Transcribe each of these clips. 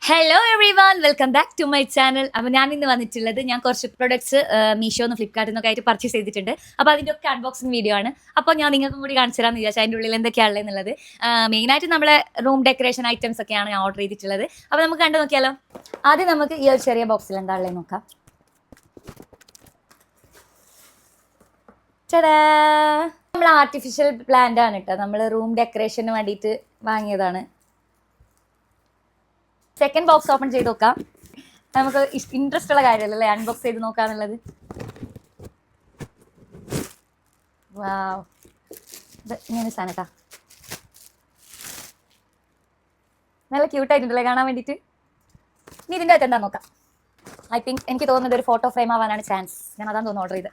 Hello everyone, welcome back to my channel. അപ്പോൾ ഞാൻ ഇന്ന് വന്നിട്ടുള്ളത് ഞാൻ കുറച്ച് പ്രൊഡക്ട്സ് മീഷോന്ന് ഫ്ലിപ്കാർട്ടിൽ നിന്നൊക്കെ ആയിട്ട് പർച്ചേസ് ചെയ്തിട്ടുണ്ട്. അപ്പോൾ അതിൻ്റെ ഒക്കെ അൺബോക്സിങ് വീഡിയോ ആണ്. അപ്പോൾ ഞാൻ നിങ്ങൾക്കും കൂടി കാണിച്ചു തരാമെന്ന് വിചാരിച്ചു അതിൻ്റെ ഉള്ളിൽ എന്തൊക്കെയാണുള്ളത് എന്നുള്ളത്. മെയിനായിട്ട് നമ്മളെ റൂം ഡെക്കറേഷൻ ഐറ്റംസ് ഒക്കെയാണ് ഞാൻ ഓർഡർ ചെയ്തിട്ടുള്ളത്. അപ്പോൾ നമുക്ക് കണ്ടു നോക്കിയാലോ. ആദ്യം നമുക്ക് ഈ ഒരു ചെറിയ ബോക്സിൽ എന്താണുള്ളത് നോക്കാം. ചേടാ, നമ്മൾ ആർട്ടിഫിഷ്യൽ പ്ലാന്റ് ആണ് കേട്ടോ. നമ്മൾ റൂം ഡെക്കറേഷന് വേണ്ടിയിട്ട് വാങ്ങിയതാണ്. സെക്കൻഡ് ബോക്സ് ഓപ്പൺ ചെയ്ത് നോക്കാം. നമുക്ക് ഇൻട്രസ്റ്റ് ഉള്ള കാര്യമല്ലേ അൺബോക്സ് ചെയ്ത് നോക്കാന്നുള്ളത്. വാവ്, ഇത് ഇങ്ങനെ സാധനം കേട്ടോ. നല്ല ക്യൂട്ടായിട്ടുണ്ടല്ലേ കാണാൻ വേണ്ടിയിട്ട്. ഇനി ഇതിൻ്റെ അകത്ത് എന്താ നോക്കാം. ഐ തിങ്ക് എനിക്ക് തോന്നുന്നത് ഒരു ഫോട്ടോ ഫ്രെയിം ആവാനാണ് ചാൻസ്. ഞാൻ അതാണ് തോന്നുന്നു ഓർഡർ ചെയ്ത്.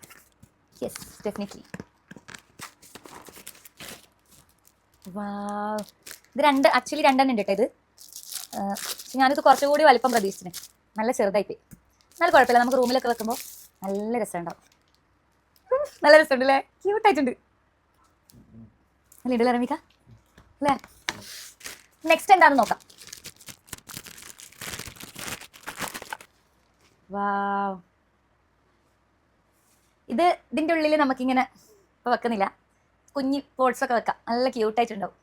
Yes, definitely. വാവ്, ഇത് ആക്ച്വലി രണ്ടെണ്ണം ഉണ്ട് കേട്ടോ. ഇത് പക്ഷെ ഞാനിത് കുറച്ചുകൂടി വലിപ്പം പ്രതീക്ഷിച്ചിന്. നല്ല ചെറുതായിപ്പോയി. നല്ല കുഴപ്പമില്ല, നമുക്ക് റൂമിലൊക്കെ വെക്കുമ്പോൾ നല്ല രസമുണ്ടാവും. നല്ല രസമുണ്ട് അല്ലേ, ക്യൂട്ടായിട്ടുണ്ട്. നല്ല ഇടല റമിക്ക അല്ലേ. നെക്സ്റ്റ് എന്താണെന്ന് നോക്കാം. വാവ്, ഇതിൻ്റെ ഉള്ളിൽ നമുക്കിങ്ങനെ ഇപ്പോൾ വെക്കുന്നില്ല, കുഞ്ഞി പോട്ട്സൊക്കെ വെക്കാം. നല്ല ക്യൂട്ടായിട്ടുണ്ടാവും.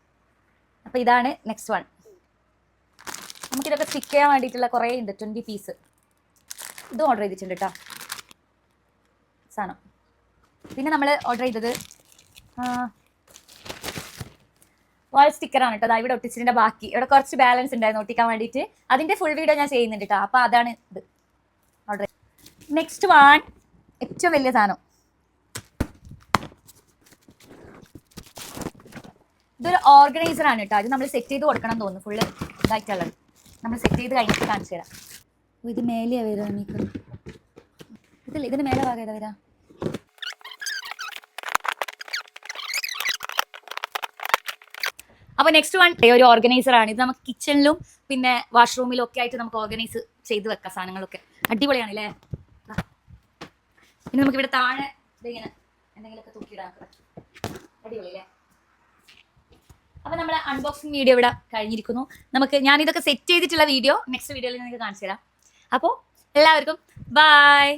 അപ്പോൾ ഇതാണ് നെക്സ്റ്റ് വൺ. നമുക്കിതൊക്കെ സ്റ്റിക്ക് ചെയ്യാൻ വേണ്ടിയിട്ടുള്ള കുറേ ഉണ്ട്. 20 പീസ് ഇത് ഓർഡർ ചെയ്തിട്ടുണ്ട് കേട്ടോ സാധനം. പിന്നെ നമ്മൾ ഓർഡർ ചെയ്തത് വാൾ സ്റ്റിക്കറാണ് കേട്ടോ. ഇവിടെ ഒട്ടിച്ചതിൻ്റെ ബാക്കി ഇവിടെ കുറച്ച് ബാലൻസ് ഉണ്ടായിരുന്നു ഒട്ടിക്കാൻ വേണ്ടിയിട്ട്. അതിൻ്റെ ഫുൾ വീഡിയോ ഞാൻ ചെയ്യുന്നുണ്ട് കേട്ടോ. അപ്പോൾ അതാണ് ഇത് ഓർഡർ. നെക്സ്റ്റ് വൺ, ഏറ്റവും വലിയ സാധനം. ഇതൊരു ഓർഗനൈസറാണ് കേട്ടോ. അത് നമ്മൾ സെറ്റ് ചെയ്ത് കൊടുക്കണം എന്ന് തോന്നുന്നു. ഫുള്ള് ഇതായിട്ടുള്ളത് നമ്മൾ സെറ്റ് ചെയ്ത് കഴിഞ്ഞിട്ട് കാണിച്ചു തരാം. ഇത് മേലെയാണ് വരിക നമുക്ക്. ഇതില്ല, ഇതിന് മേലെ ഭാഗം ഏതാ വരാ. അപ്പോൾ നെക്സ്റ്റ് വൺ ഒരു ഓർഗനൈസർ ആണ്. ഇത് നമുക്ക് കിച്ചണിലും പിന്നെ വാഷ്റൂമിലും ഒക്കെ ആയിട്ട് നമുക്ക് ഓർഗനൈസ് ചെയ്ത് വെക്കാം സാധനങ്ങളൊക്കെ. അടിപൊളിയാണ് അല്ലേ. പിന്നെ നമുക്ക് ഇവിടെ താഴെ ഇങ്ങനെ എന്തെങ്കിലുമൊക്കെ തൂക്കിയിടാൻ അടിപൊളി അല്ലേ. അപ്പോൾ നമ്മുടെ അൺബോക്സിങ് വീഡിയോ ഇവിടെ കഴിഞ്ഞിരിക്കുന്നു. ഞാനിതൊക്കെ സെറ്റ് ചെയ്തിട്ടുള്ള വീഡിയോ നെക്സ്റ്റ് വീഡിയോയിൽ നിങ്ങൾക്ക് കാണിച്ചു തരാം. അപ്പോൾ എല്ലാവർക്കും ബൈ.